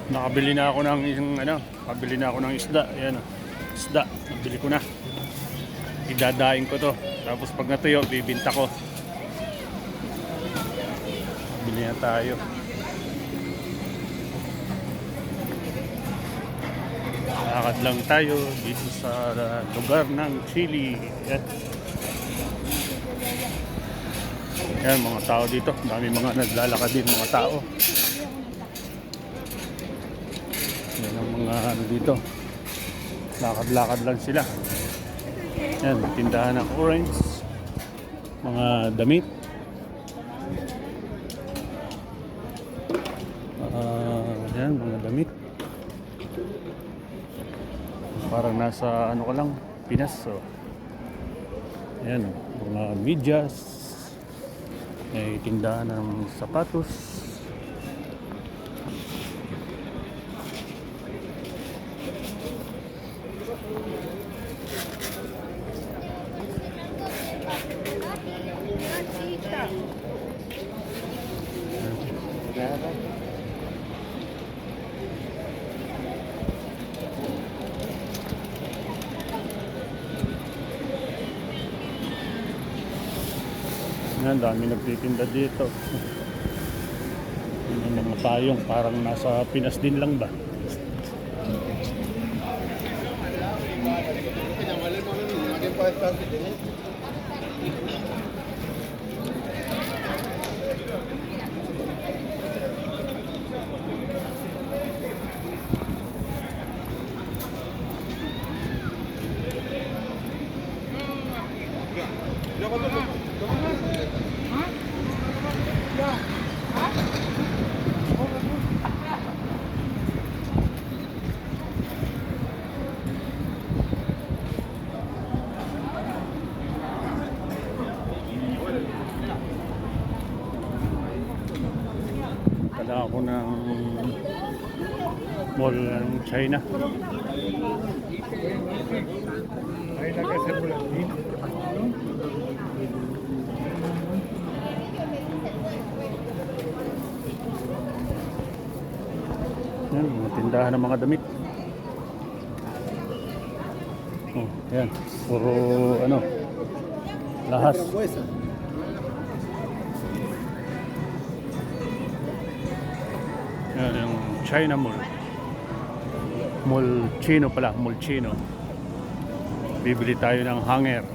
Nakabili na ako ng isang nakabili na ako ng isda. Ayan, isda, nabili ko na. Idadaing ko to. Tapos pag natuyo, bibinta ko. Bili na tayo. Lakad lang tayo dito sa lugar ng Chile. Yan, mga tao dito. Dami mga naglalakad din mga tao. Yan ang mga dito. Lakad-lakad lang sila. Yan, tindahan ng orange. Mga damit. Yan, mga damit. Parang nasa ano ko lang, Pinas. So, yan, mga medyas. May tindahan ng sapatos. Yan, dami nagtitinda dito. Yung mga payong, parang nasa Pinas din lang ba? Kala ako ng mall ng China. Yan, mga tindahan ng mga damit. Oh, yan. Puro lahas. Yan yung China Mall. Mall Chino pala, Mall Chino. Bibili tayo ng hanger.